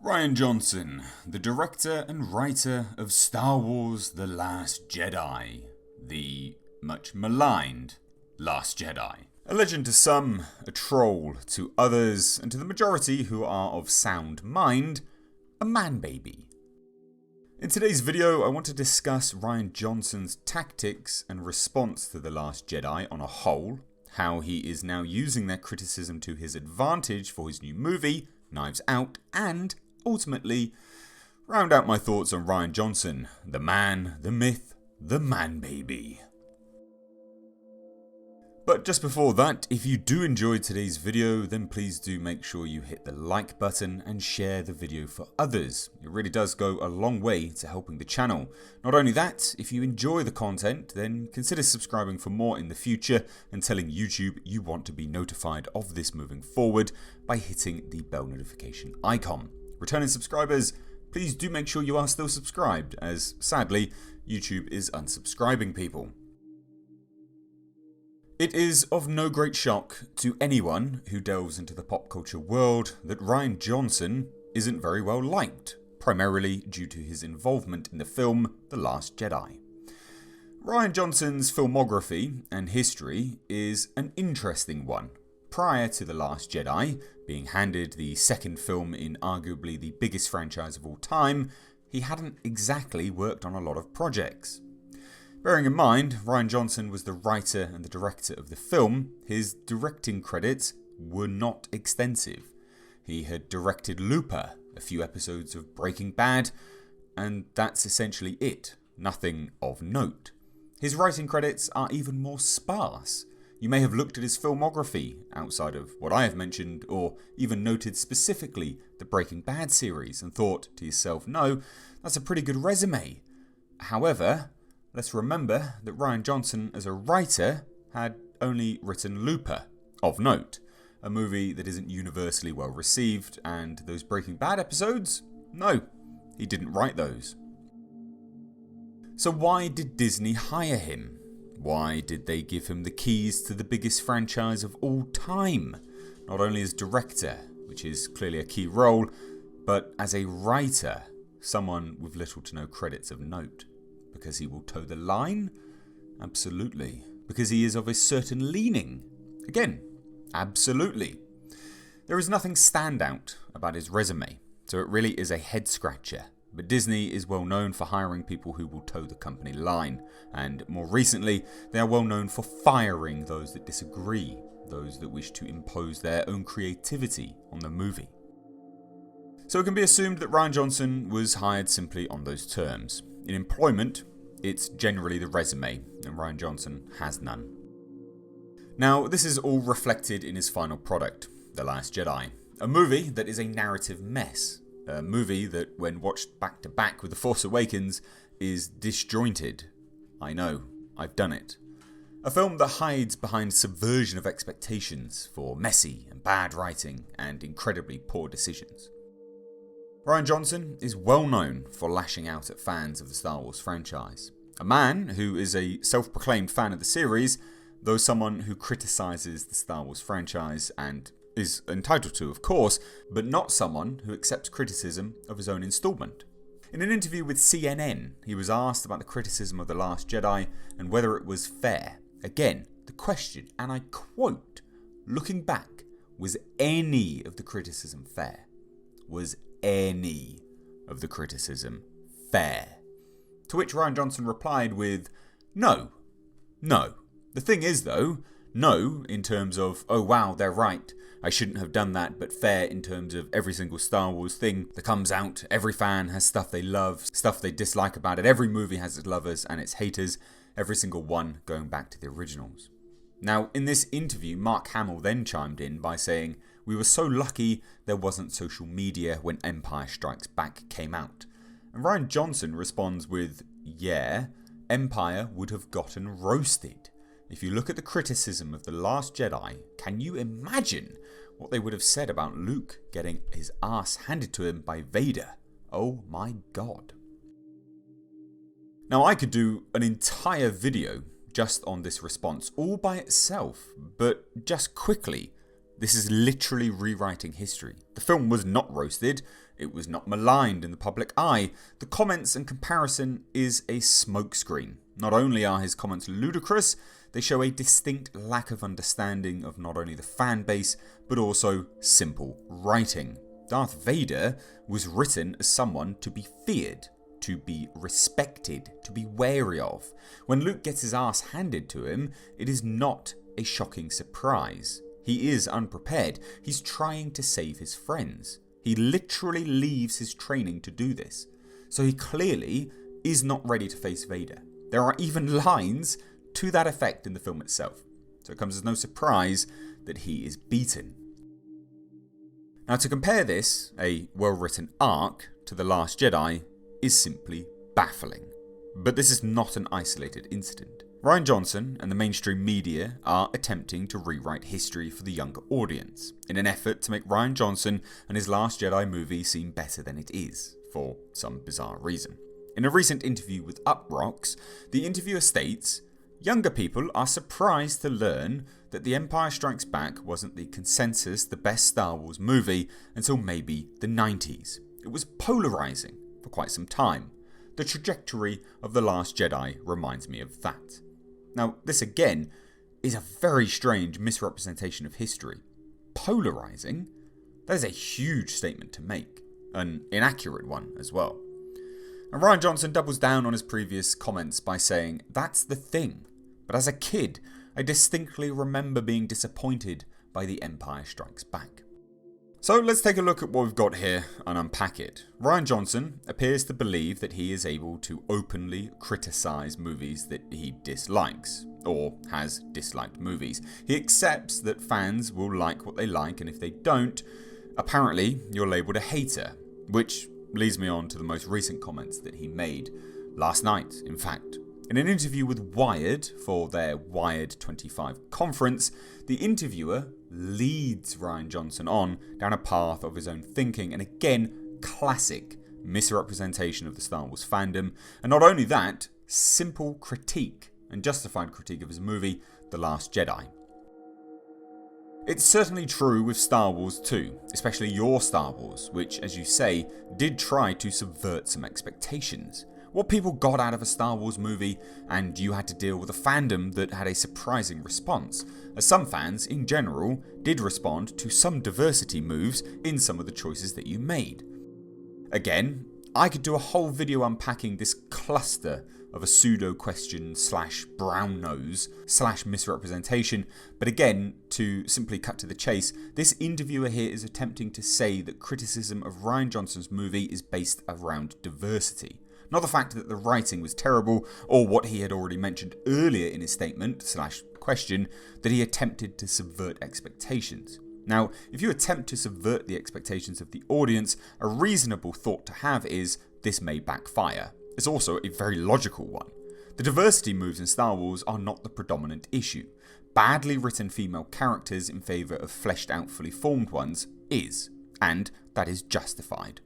Rian Johnson, the director and writer of Star Wars The Last Jedi, the much maligned Last Jedi. A legend to some, a troll to others, and to the majority who are of sound mind, a man-baby. In today's video, I want to discuss Rian Johnson's tactics and response to The Last Jedi on a whole, how he is now using their criticism to his advantage for his new movie, Knives Out, and ultimately, round out my thoughts on Rian Johnson, the man, the myth, the man-baby. But just before that, if you do enjoy today's video, then please do make sure you hit the like button and share the video for others. It really does go a long way to helping the channel. Not only that, if you enjoy the content, then consider subscribing for more in the future and telling YouTube you want to be notified of this moving forward by hitting the bell notification icon. Returning subscribers, please do make sure you are still subscribed, as sadly, YouTube is unsubscribing people. It is of no great shock to anyone who delves into the pop culture world that Rian Johnson isn't very well liked, primarily due to his involvement in the film The Last Jedi. Rian Johnson's filmography and history is an interesting one. Prior to The Last Jedi being handed the second film in arguably the biggest franchise of all time, he hadn't exactly worked on a lot of projects. Bearing in mind, Rian Johnson was the writer and the director of the film, his directing credits were not extensive. He had directed Looper, a few episodes of Breaking Bad, and that's essentially it, nothing of note. His writing credits are even more sparse. You may have looked at his filmography, outside of what I have mentioned, or even noted specifically the Breaking Bad series, and thought to yourself, no, that's a pretty good resume. However, let's remember that Rian Johnson, as a writer, had only written Looper, of note, a movie that isn't universally well received, and those Breaking Bad episodes? No, he didn't write those. So why did Disney hire him? Why did they give him the keys to the biggest franchise of all time? Not only as director, which is clearly a key role, but as a writer, someone with little to no credits of note. Because he will toe the line? Absolutely. Because he is of a certain leaning? Again, absolutely. There is nothing standout about his resume, so it really is a head scratcher. But Disney is well known for hiring people who will toe the company line, and more recently, they are well known for firing those that disagree, those that wish to impose their own creativity on the movie. So it can be assumed that Rian Johnson was hired simply on those terms. In employment, it's generally the resume, and Rian Johnson has none. Now, this is all reflected in his final product, The Last Jedi, a movie that is a narrative mess. A movie that, when watched back to back with The Force Awakens, is disjointed. I know, I've done it. A film that hides behind subversion of expectations for messy and bad writing and incredibly poor decisions. Rian Johnson is well known for lashing out at fans of the Star Wars franchise. A man who is a self-proclaimed fan of the series, though someone who criticises the Star Wars franchise and is entitled to, of course, but not someone who accepts criticism of his own installment. In an interview with CNN, he was asked about the criticism of The Last Jedi and whether it was fair. Again, the question, and I quote, looking back, was any of the criticism fair? Was any of the criticism fair? To which Rian Johnson replied with, no. The thing is though, no in terms of, oh wow, they're right, I shouldn't have done that, but fair in terms of every single Star Wars thing that comes out. Every fan has stuff they love, stuff they dislike about it. Every movie has its lovers and its haters, every single one going back to the originals. Now, in this interview, Mark Hamill then chimed in by saying, we were so lucky there wasn't social media when Empire Strikes Back came out. And Rian Johnson responds with, yeah, Empire would have gotten roasted. If you look at the criticism of The Last Jedi, can you imagine what they would have said about Luke getting his ass handed to him by Vader? Oh my god. Now I could do an entire video just on this response all by itself, but just quickly, This is literally rewriting history. The film was not roasted, it was not maligned in the public eye. The comments and comparison is a smokescreen. Not only are his comments ludicrous, they show a distinct lack of understanding of not only the fan base, but also simple writing. Darth Vader was written as someone to be feared, to be respected, to be wary of. When Luke gets his ass handed to him, it is not a shocking surprise. He is unprepared. He's trying to save his friends. He literally leaves his training to do this. So he clearly is not ready to face Vader. There are even lines to that effect in the film itself. So it comes as no surprise that he is beaten. Now, to compare this, a well-written arc, to The Last Jedi is simply baffling. But this is not an isolated incident. Rian Johnson and the mainstream media are attempting to rewrite history for the younger audience, in an effort to make Rian Johnson and his Last Jedi movie seem better than it is, for some bizarre reason. In a recent interview with Uproxx, the interviewer states, "Younger people are surprised to learn that The Empire Strikes Back wasn't the consensus the best Star Wars movie until maybe the 90s. It was polarizing for quite some time. The trajectory of The Last Jedi reminds me of that." Now, this again is a very strange misrepresentation of history. Polarizing? That is a huge statement to make, an inaccurate one as well. And Rian Johnson doubles down on his previous comments by saying, "That's the thing, but as a kid, I distinctly remember being disappointed by The Empire Strikes Back." So let's take a look at what we've got here and unpack it. Rian Johnson appears to believe that he is able to openly criticise movies that he dislikes, or has disliked movies. He accepts that fans will like what they like, and if they don't, apparently you're labelled a hater, which leads me on to the most recent comments that he made last night, in fact. In an interview with Wired for their Wired 25 conference, the interviewer leads Rian Johnson on down a path of his own thinking, and again, classic misrepresentation of the Star Wars fandom, and not only that, simple critique and justified critique of his movie, The Last Jedi. It's certainly true with Star Wars too, especially your Star Wars, which, as you say, did try to subvert some expectations. What people got out of a Star Wars movie, and you had to deal with a fandom that had a surprising response, as some fans, in general, did respond to some diversity moves in some of the choices that you made. Again, I could do a whole video unpacking this cluster of a pseudo question / brown nose / misrepresentation, but again, to simply cut to the chase, this interviewer here is attempting to say that criticism of Rian Johnson's movie is based around diversity. Not the fact that the writing was terrible, or what he had already mentioned earlier in his statement / question, that he attempted to subvert expectations. Now, if you attempt to subvert the expectations of the audience, a reasonable thought to have is, this may backfire. It's also a very logical one. The diversity moves in Star Wars are not the predominant issue. Badly written female characters in favour of fleshed out, fully formed ones is, and that is justified.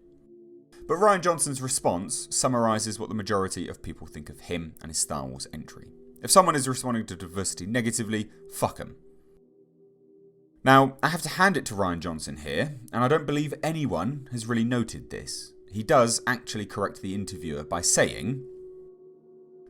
But Rian Johnson's response summarises what the majority of people think of him and his Star Wars entry. If someone is responding to diversity negatively, fuck him. Now, I have to hand it to Rian Johnson here, and I don't believe anyone has really noted this. He does actually correct the interviewer by saying,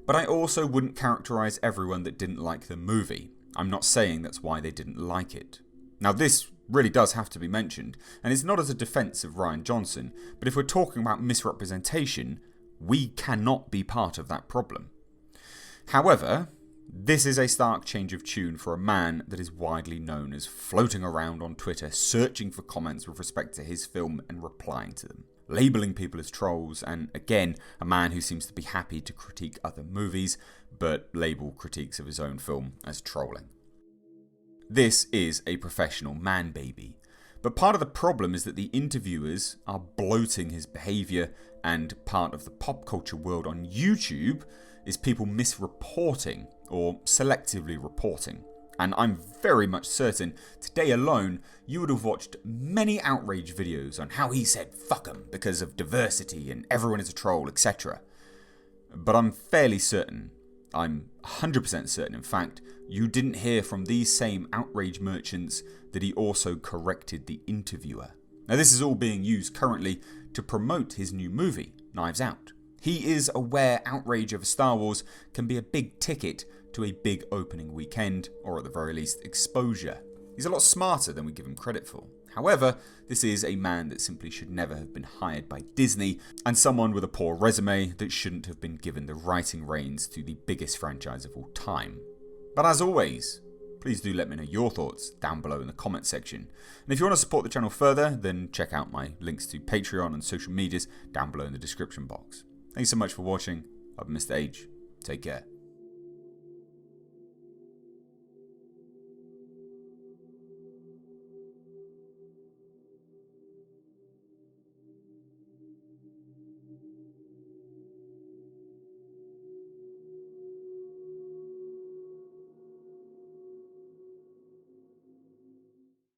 "But I also wouldn't characterise everyone that didn't like the movie. I'm not saying that's why they didn't like it." Now, this really does have to be mentioned, and it's not as a defence of Rian Johnson, but if we're talking about misrepresentation, we cannot be part of that problem. However, this is a stark change of tune for a man that is widely known as floating around on Twitter searching for comments with respect to his film and replying to them, labelling people as trolls, and again, a man who seems to be happy to critique other movies, but label critiques of his own film as trolling. This is a professional man baby, but part of the problem is that the interviewers are bloating his behaviour, and part of the pop culture world on YouTube is people misreporting or selectively reporting. And I'm very much certain today alone you would have watched many outrage videos on how he said fuck 'em because of diversity and everyone is a troll, etc. But I'm fairly certain I'm 100% certain, in fact, you didn't hear from these same outrage merchants that he also corrected the interviewer. Now, this is all being used currently to promote his new movie, Knives Out. He is aware outrage over Star Wars can be a big ticket to a big opening weekend, or at the very least, exposure. He's a lot smarter than we give him credit for. However, this is a man that simply should never have been hired by Disney, and someone with a poor resume that shouldn't have been given the writing reins to the biggest franchise of all time. But as always, please do let me know your thoughts down below in the comment section. And if you want to support the channel further, then check out my links to Patreon and social medias down below in the description box. Thanks so much for watching. I've been Mr. H. Take care.